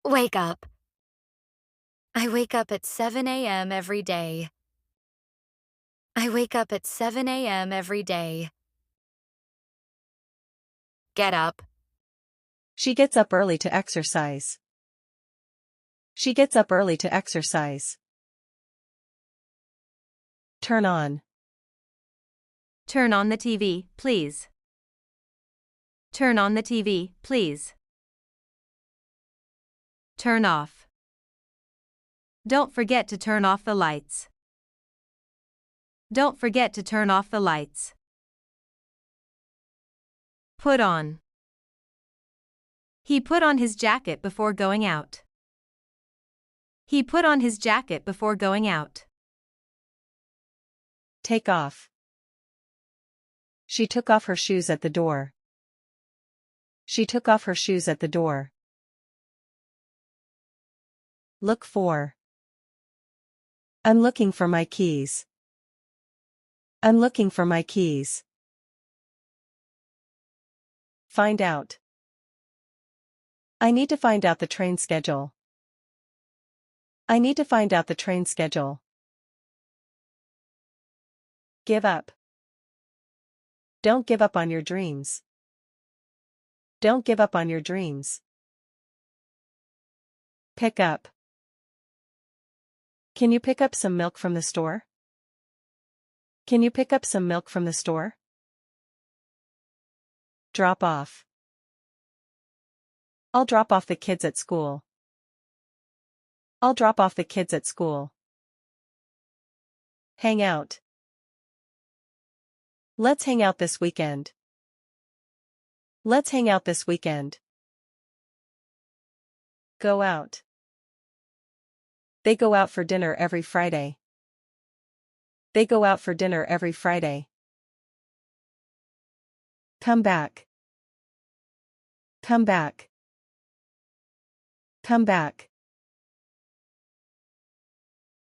Wake up. I wake up at 7 a.m. every day. I wake up at 7 a.m. every day. Get up. She gets up early to exercise. She gets up early to exercise. Turn on. Turn on the TV, please. Turn on the TV, please. Turn off. Don't forget to turn off the lights. Don't forget to turn off the lights. Put on. He put on his jacket before going out. He put on his jacket before going out. Take off. She took off her shoes at the door. She took off her shoes at the door. Look for. I'm looking for my keys. I'm looking for my keys. Find out. I need to find out the train schedule. I need to find out the train schedule. Give up. Don't give up on your dreams. Don't give up on your dreams. Pick up. Can you pick up some milk from the store? Can you pick up some milk from the store? Drop off. I'll drop off the kids at school. I'll drop off the kids at school. Hang out. Let's hang out this weekend. Let's hang out this weekend. Go out. They go out for dinner every Friday. They go out for dinner every Friday. Come back. Come back. Come back.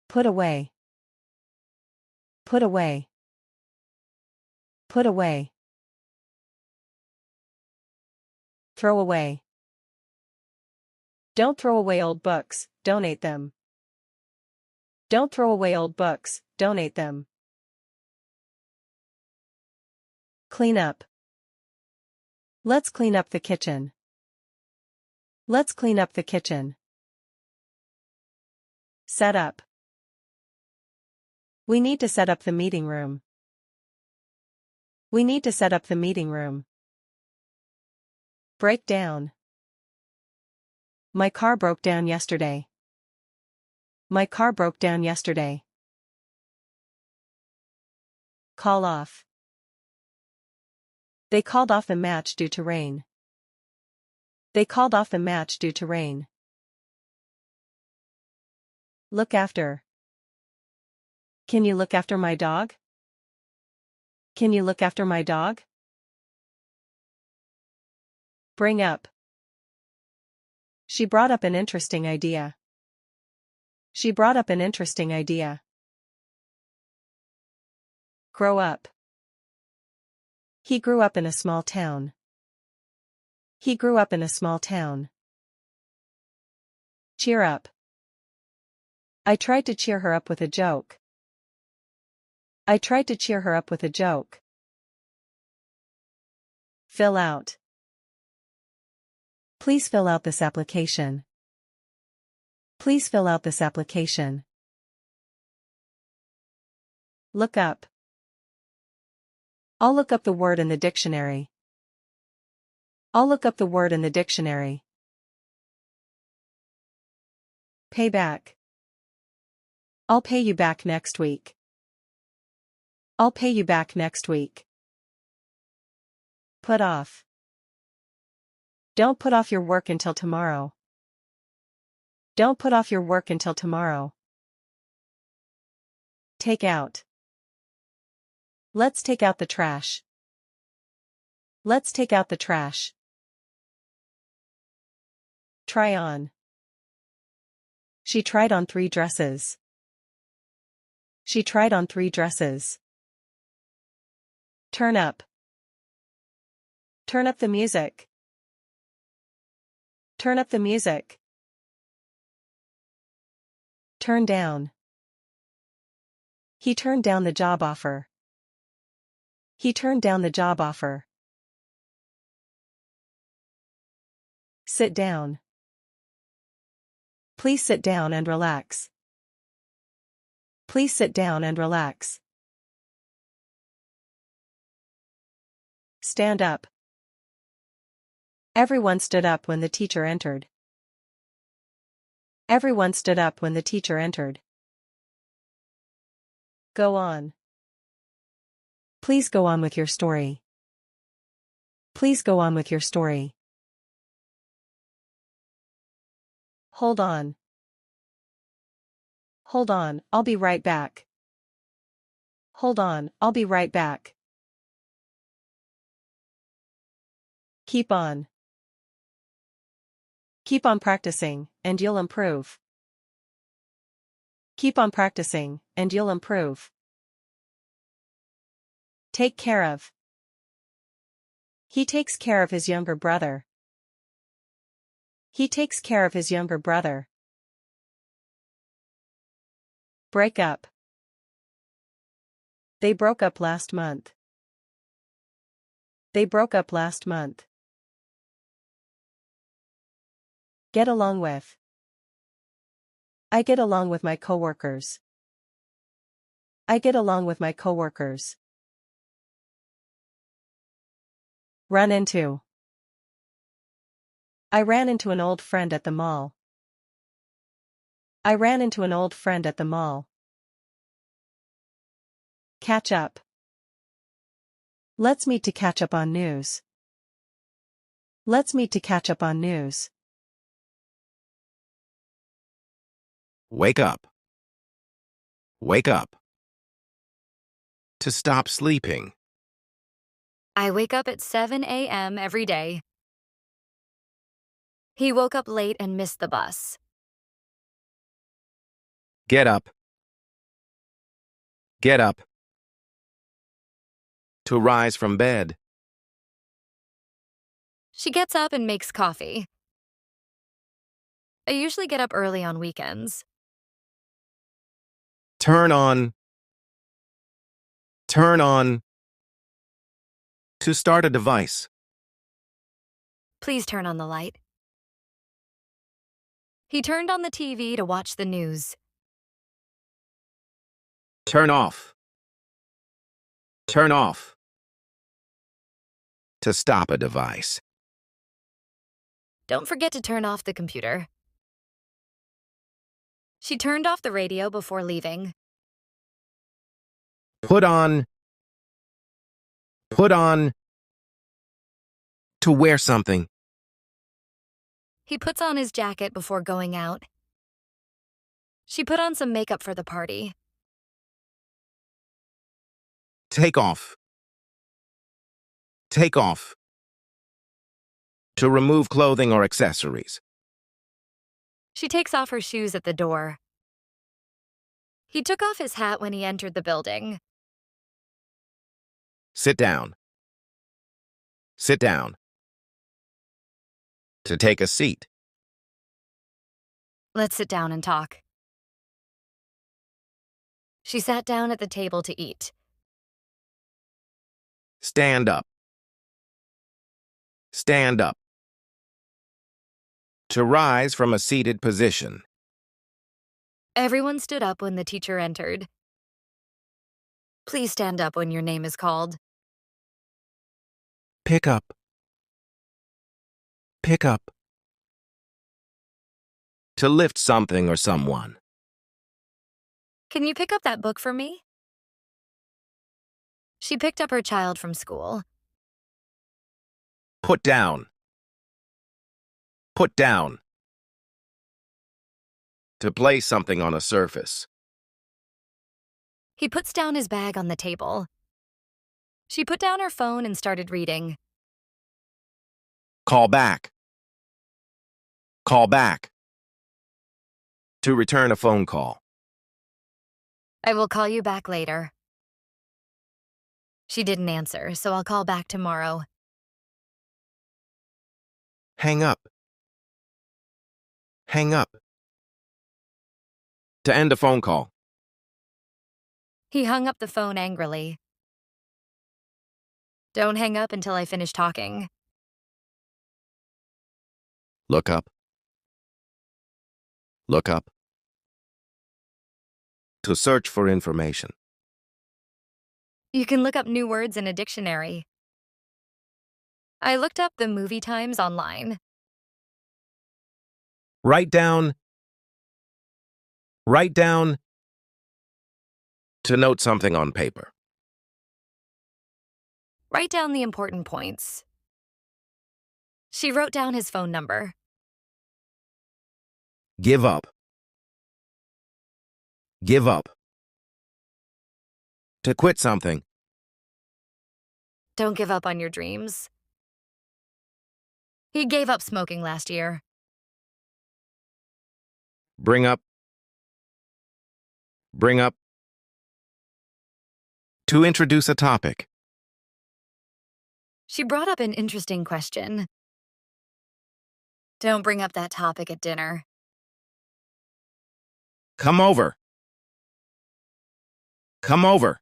Put away. Put away. Put away. Throw away. Don't throw away old books, donate them. Don't throw away old books, donate them. Clean up. Let's clean up the kitchen. Let's clean up the kitchen. Set up. We need to set up the meeting room. We need to set up the meeting room. Break down. My car broke down yesterday. My car broke down yesterday. Call off. They called off the match due to rain. They called off the match due to rain. Look after. Can you look after my dog? Can you look after my dog? Bring up. She brought up an interesting idea. She brought up an interesting idea. Grow up. He grew up in a small town. He grew up in a small town. Cheer up. I tried to cheer her up with a joke. I tried to cheer her up with a joke. Fill out. Please fill out this application. Please fill out this application. Look up. I'll look up the word in the dictionary. I'll look up the word in the dictionary. Pay back. I'll pay you back next week. I'll pay you back next week. Put off. Don't put off your work until tomorrow. Don't put off your work until tomorrow. Take out. Let's take out the trash. Let's take out the trash. Try on. She tried on 3 dresses. She tried on 3 dresses. Turn up. Turn up the music. Turn up the music. Turn down. He turned down the job offer. He turned down the job offer. Sit down. Please sit down and relax. Please sit down and relax. Stand up. Everyone stood up when the teacher entered. Everyone stood up when the teacher entered. Go on. Please go on with your story. Please go on with your story. Hold on. Hold on, I'll be right back. Hold on, I'll be right back. Keep on. Keep on practicing, and you'll improve. Keep on practicing, and you'll improve. Take care of. He takes care of his younger brother. He takes care of his younger brother. Break up. They broke up last month. They broke up last month. Get along with. I get along with my coworkers. I get along with my coworkers. Run into. I ran into an old friend at the mall. I ran into an old friend at the mall. Catch up. Let's meet to catch up on news. Let's meet to catch up on news. Wake up. Wake up. To stop sleeping. I wake up at 7 a.m. every day. He woke up late and missed the bus. Get up. Get up. To rise from bed. She gets up and makes coffee. I usually get up early on weekends. Turn on. Turn on. To start a device. Please turn on the light. He turned on the TV to watch the news. Turn off. Turn off. To stop a device. Don't forget to turn off the computer. She turned off the radio before leaving. Put on. Put on. To wear something. He puts on his jacket before going out. She put on some makeup for the party. Take off. Take off. To remove clothing or accessories. She takes off her shoes at the door. He took off his hat when he entered the building. Sit down. Sit down. To take a seat. Let's sit down and talk. She sat down at the table to eat. Stand up. Stand up. To rise from a seated position. Everyone stood up when the teacher entered. Please stand up when your name is called. Pick up. Pick up. To lift something or someone. Can you pick up that book for me? She picked up her child from school. Put down. Put down. To place something on a surface. He puts down his bag on the table. She put down her phone and started reading. Call back. Call back. To return a phone call. I will call you back later. She didn't answer, so I'll call back tomorrow. Hang up. Hang up. To end a phone call. He hung up the phone angrily. Don't hang up until I finish talking. Look up. Look up. To search for information. You can look up new words in a dictionary. I looked up the movie times online. Write down. Write down. To note something on paper. Write down the important points. She wrote down his phone number. Give up. Give up. To quit something. Don't give up on your dreams. He gave up smoking last year. Bring up. Bring up. To introduce a topic. She brought up an interesting question. Don't bring up that topic at dinner. Come over. Come over.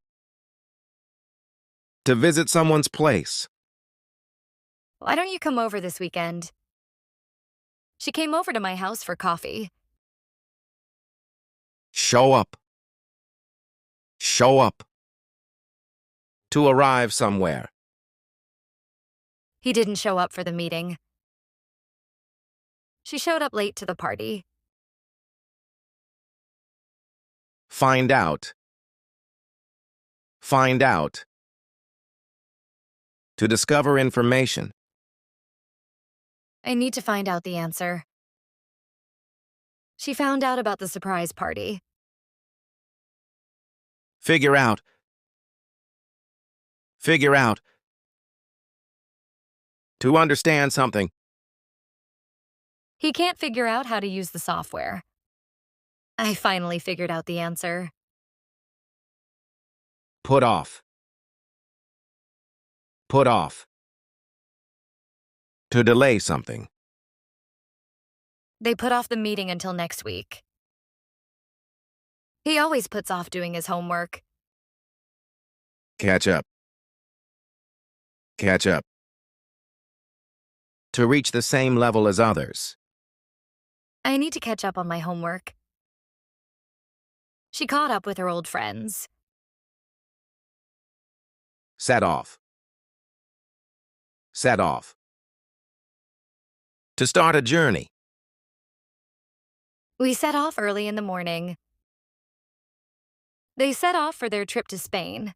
To visit someone's place. Why don't you come over this weekend? She came over to my house for coffee. Show up. Show up. To arrive somewhere. He didn't show up for the meeting. She showed up late to the party. Find out. Find out. To discover information. I need to find out the answer. She found out about the surprise party. Figure out. Figure out. To understand something. He can't figure out how to use the software. I finally figured out the answer. Put off. Put off. To delay something. They put off the meeting until next week. He always puts off doing his homework. Catch up. Catch up. To reach the same level as others. I need to catch up on my homework. She caught up with her old friends. Set off. Set off. To start a journey. We set off early in the morning. They set off for their trip to Spain.